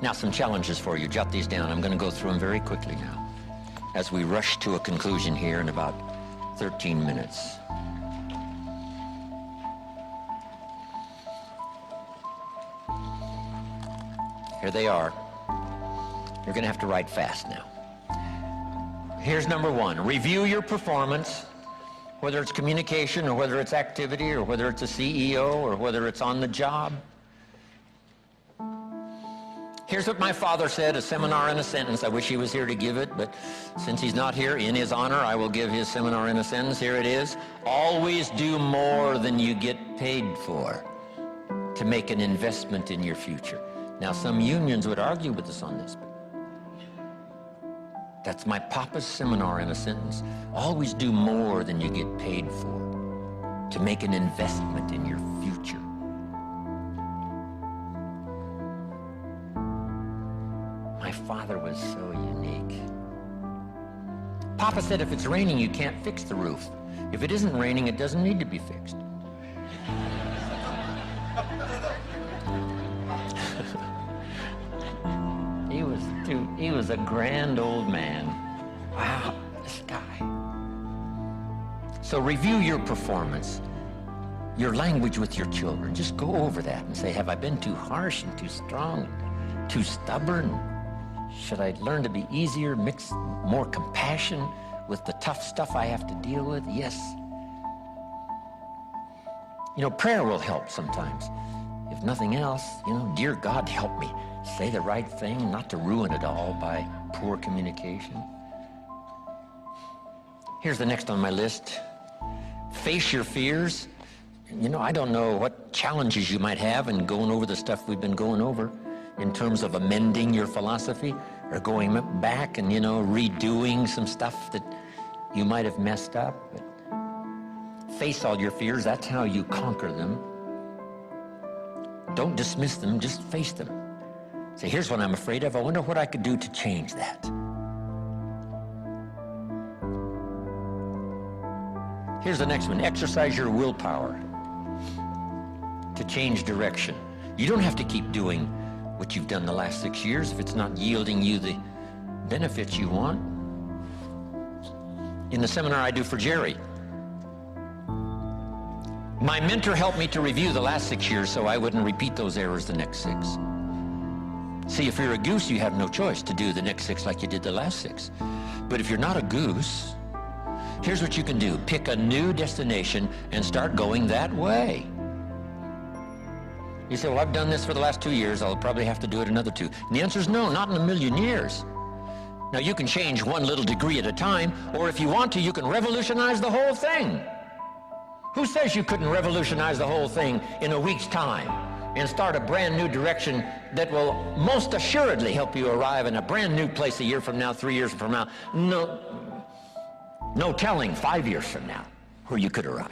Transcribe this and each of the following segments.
Now, some challenges for you. Jot these down. I'm going to go through them very quickly now as we rush to a conclusion here in about 13 minutes. Here they are. You're going to have to write fast now. Here's number one. Review your performance, whether it's communication or whether it's activity or whether it's a CEO or whether it's on the job. Here's what my father said, a seminar in a sentence. I wish he was here to give it, but since he's not here, in his honor, I will give his seminar in a sentence. Here it is. Always do more than you get paid for to make an investment in your future. Now, some unions would argue with us on this, but that's my papa's seminar in a sentence. Always do more than you get paid for to make an investment in your future. My father was so unique. Papa said if it's raining, you can't fix the roof. If it isn't raining, it doesn't need to be fixed. He was a grand old man. Wow, this guy. So review your performance, your language with your children. Just go over that and say, have I been too harsh and too strong, too stubborn? Should I learn to be easier, mix more compassion with the tough stuff I have to deal with? Yes. You know, prayer will help sometimes. If nothing else, dear God, help me. Say the right thing, not to ruin it all by poor communication. Here's the next on my list. Face your fears. I don't know what challenges you might have in going over the stuff we've been going over in terms of amending your philosophy or going back and, redoing some stuff that you might have messed up. But face all your fears. That's how you conquer them. Don't dismiss them, just face them. Say, here's what I'm afraid of. I wonder what I could do to change that. Here's the next one. Exercise your willpower to change direction. You don't have to keep doing what you've done the last 6 years if it's not yielding you the benefits you want. In the seminar I do for Jerry, my mentor helped me to review the last 6 years so I wouldn't repeat those errors the next 6. See, if you're a goose, you have no choice to do the next 6 like you did the last 6. But if you're not a goose, here's what you can do. Pick a new destination and start going that way. You say, well, I've done this for the last 2 years. I'll probably have to do it another 2. And the answer is no, not in a million years. Now, you can change one little degree at a time, or if you want to, you can revolutionize the whole thing. Who says you couldn't revolutionize the whole thing in a week's time and start a brand new direction that will most assuredly help you arrive in a brand new place a year from now, 3 years from now? No telling 5 years from now where you could arrive.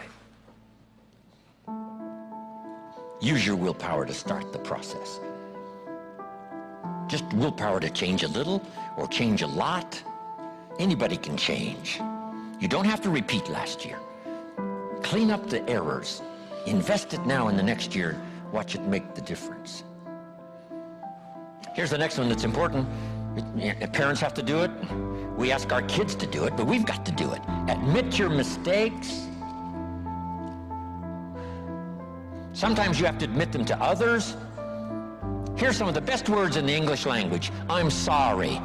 Use your willpower to start the process. Just willpower to change a little or change a lot. Anybody can change. You don't have to repeat last year. Clean up the errors. Invest it now in the next year. Watch it make the difference. Here's the next one that's important. Parents have to do it. We ask our kids to do it, but we've got to do it. Admit your mistakes. Sometimes you have to admit them to others. Here's some of the best words in the English language. I'm sorry.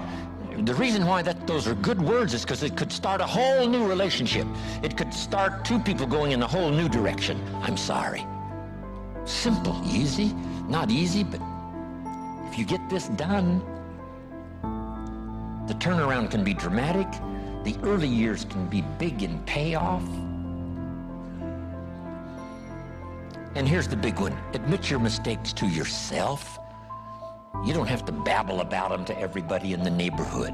The reason why those are good words is because it could start a whole new relationship. It could start 2 people going in a whole new direction. I'm sorry. Simple, easy, not easy, but if you get this done, the turnaround can be dramatic. The early years can be big in payoff. And here's the big one. Admit your mistakes to yourself. You don't have to babble about them to everybody in the neighborhood.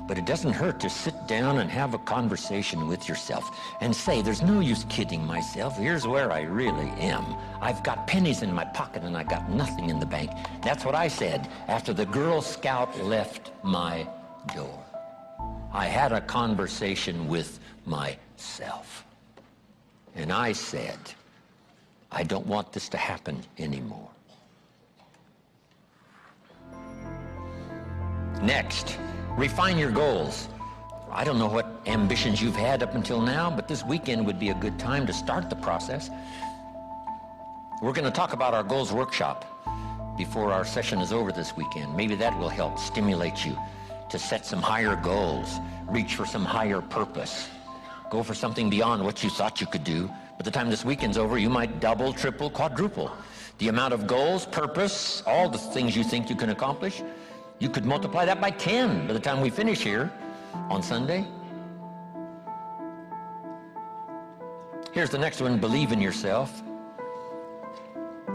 But it doesn't hurt to sit down and have a conversation with yourself and say, there's no use kidding myself. Here's where I really am. I've got pennies in my pocket and I got nothing in the bank. That's what I said after the Girl Scout left my door. I had a conversation with myself. And I said, I don't want this to happen anymore. Next, refine your goals. I don't know what ambitions you've had up until now, but this weekend would be a good time to start the process. We're going to talk about our goals workshop before our session is over this weekend. Maybe that will help stimulate you to set some higher goals, reach for some higher purpose, go for something beyond what you thought you could do. By the time this weekend's over, you might double, triple, quadruple the amount of goals, purpose, all the things you think you can accomplish. You could multiply that by 10 by the time we finish here on Sunday. Here's the next one, believe in yourself.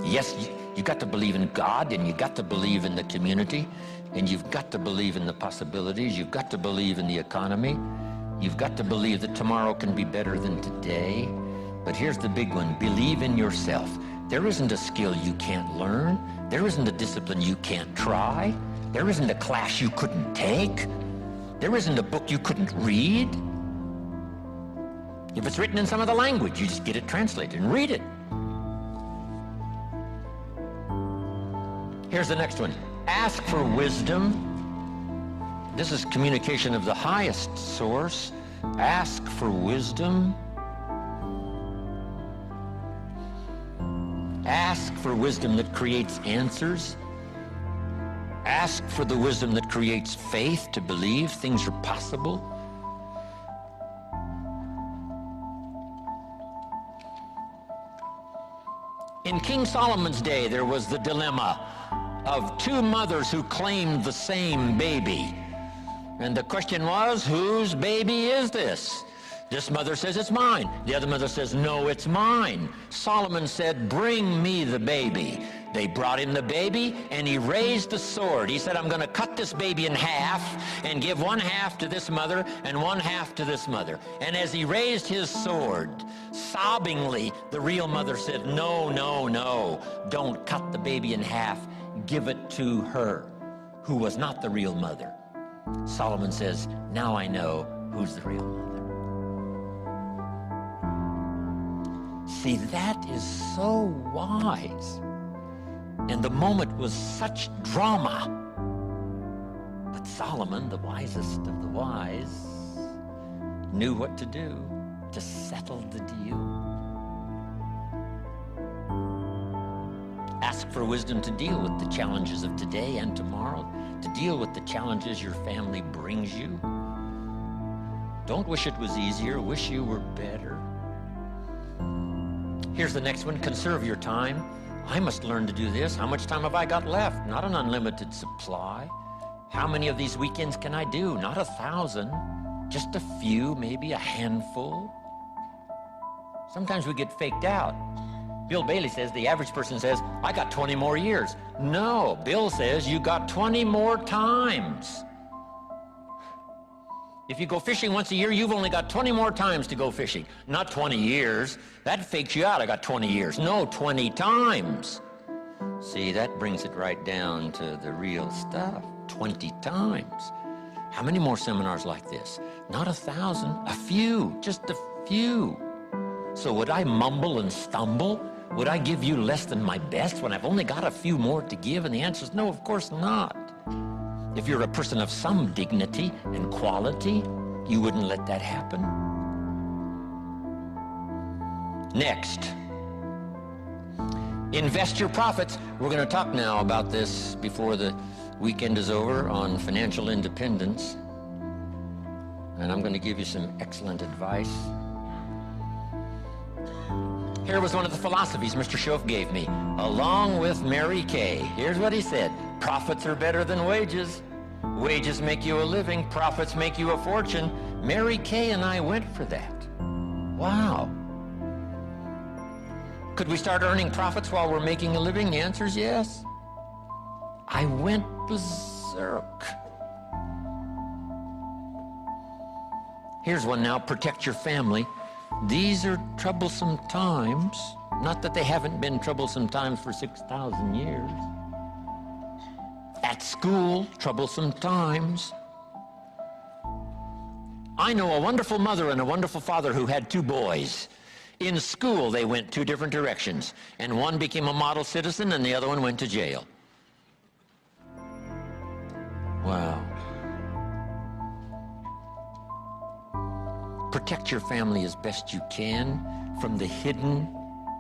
Yes, you got to believe in God, and you got to believe in the community, and you've got to believe in the possibilities. You've got to believe in the economy. You've got to believe that tomorrow can be better than today. But here's the big one, believe in yourself. There isn't a skill you can't learn. There isn't a discipline you can't try. There isn't a class you couldn't take. There isn't a book you couldn't read. If it's written in some other language, you just get it translated and read it. Here's the next one. Ask for wisdom. This is communication of the highest source. Ask for wisdom. Ask for wisdom that creates answers. Ask for the wisdom that creates faith to believe things are possible. In King Solomon's day, there was the dilemma of two mothers who claimed the same baby. And the question was, whose baby is this? This mother says, it's mine. The other mother says, no, it's mine. Solomon said, bring me the baby. They brought him the baby, and he raised the sword. He said, I'm going to cut this baby in half and give one half to this mother and one half to this mother. And as he raised his sword, sobbingly, the real mother said, no, no, no, don't cut the baby in half. Give it to her, who was not the real mother. Solomon says, now I know who's the real mother. See, that is so wise. And the moment was such drama. But Solomon, the wisest of the wise, knew what to do to settle the deal. Ask for wisdom to deal with the challenges of today and tomorrow, to deal with the challenges your family brings you. Don't wish it was easier, wish you were better. Here's the next one, conserve your time. I must learn to do this. How much time have I got left? Not an unlimited supply. How many of these weekends can I do? Not 1,000, just a few, maybe a handful. Sometimes we get faked out. Bill Bailey says, the average person says, I got 20 more years. No, Bill says you got 20 more times. If you go fishing once a year, you've only got 20 more times to go fishing. Not 20 years. That fakes you out. I got 20 years. No, 20 times. See, that brings it right down to the real stuff. 20 times. How many more seminars like this? Not 1,000, a few, just a few. So would I mumble and stumble? Would I give you less than my best when I've only got a few more to give? And the answer is no, of course not. If you're a person of some dignity and quality, you wouldn't let that happen. Next, invest your profits. We're going to talk now about this before the weekend is over on financial independence. And I'm going to give you some excellent advice. Here was one of the philosophies Mr. Schoaf gave me, along with Mary Kay. Here's what he said. Profits are better than wages. Wages make you a living. Profits make you a fortune. Mary Kay and I went for that. Wow. Could we start earning profits while we're making a living? The answer is yes. I went berserk. Here's one now. Protect your family. These are troublesome times. Not that they haven't been troublesome times for 6,000 years. At school, troublesome times. I know a wonderful mother and a wonderful father who had two boys. In school, they went two different directions, and one became a model citizen and the other one went to jail. Wow. protect your family as best you can from the hidden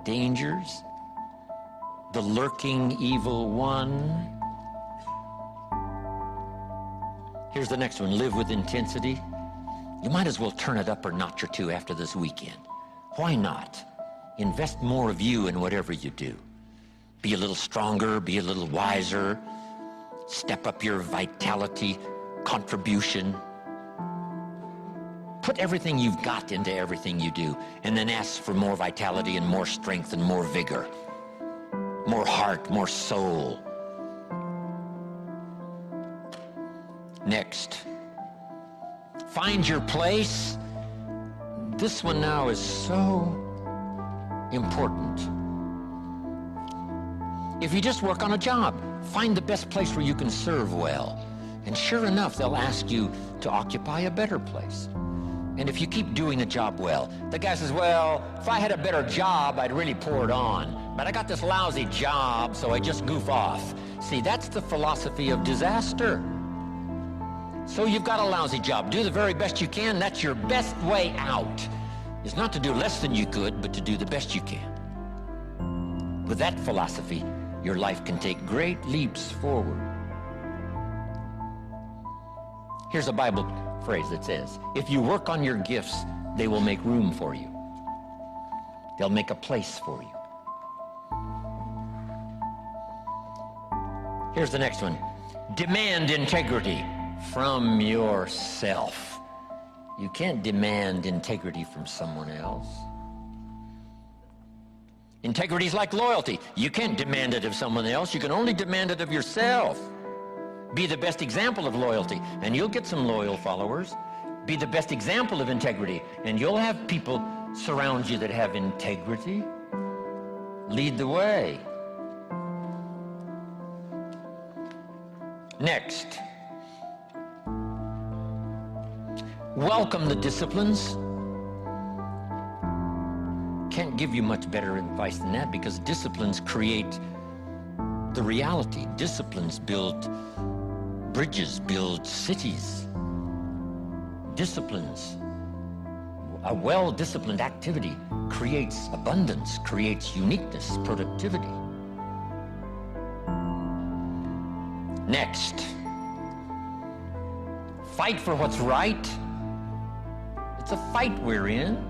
dangers, the lurking evil one. Here's the next one. Live with intensity. You might as well turn it up a notch or two after this weekend. Why not? Invest more of you in whatever you do. Be a little stronger, be a little wiser. Step up your vitality, contribution. Put everything you've got into everything you do, and then ask for more vitality and more strength and more vigor, more heart, more soul. Next, find your place. This one now is so important. If you just work on a job, find the best place where you can serve well. And sure enough, they'll ask you to occupy a better place. And if you keep doing the job well, the guy says, well, if I had a better job, I'd really pour it on. But I got this lousy job, so I just goof off. See, that's the philosophy of disaster. So you've got a lousy job. Do the very best you can. That's your best way out. Is not to do less than you could, but to do the best you can. With that philosophy, your life can take great leaps forward. Here's a Bible phrase that says, if you work on your gifts, they will make room for you. They'll make a place for you. Here's the next one. Demand integrity from yourself. You can't demand integrity from someone else. Integrity is like loyalty. You can't demand it of someone else. You can only demand it of yourself. Be the best example of loyalty, and you'll get some loyal followers. Be the best example of integrity, and you'll have people surround you that have integrity. Lead the way. Next, welcome the disciplines. Can't give you much better advice than that, because disciplines create the reality. Disciplines build bridges, build cities. Disciplines, a well-disciplined activity creates abundance, creates uniqueness, productivity. Next, fight for what's right. It's a fight we're in.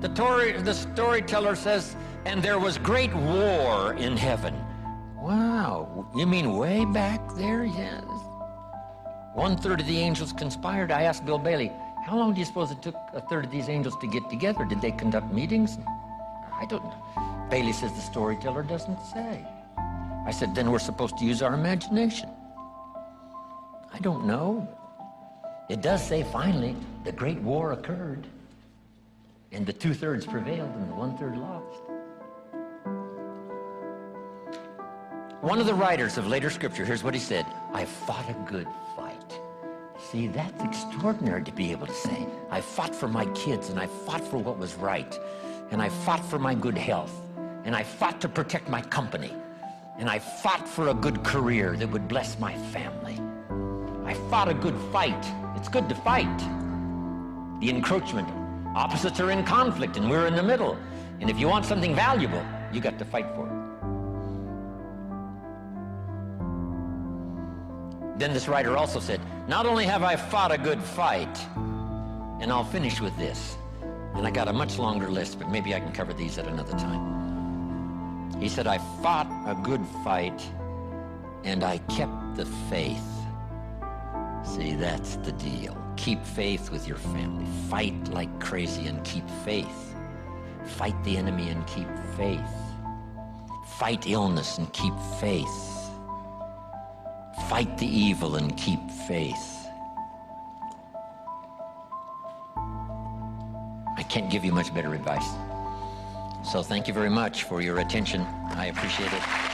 The storyteller says, and there was great war in heaven. Wow, you mean way back there? Yes. 1/3 of the angels conspired. I asked Bill Bailey, how long do you suppose it took 1/3 of these angels to get together? Did they conduct meetings? I don't know. Bailey says the storyteller doesn't say. I said, then we're supposed to use our imagination. I don't know. It does say finally the great war occurred, and the 2/3 prevailed and the 1/3 lost. One of the writers of later scripture, here's what he said: I fought a good fight. See, that's extraordinary to be able to say. I fought for my kids, and I fought for what was right, and I fought for my good health, and I fought to protect my company, and I fought for a good career that would bless my family. I fought a good fight. It's good to fight. The encroachment. Opposites are in conflict, and we're in the middle. And if you want something valuable, you got to fight for it. Then this writer also said, not only have I fought a good fight, and I'll finish with this, and I got a much longer list, but maybe I can cover these at another time. He said, I fought a good fight, and I kept the faith. See, that's the deal. Keep faith with your family. Fight like crazy and keep faith. Fight the enemy and keep faith. Fight illness and keep faith. Fight the evil and keep faith. I can't give you much better advice. So thank you very much for your attention. I appreciate it.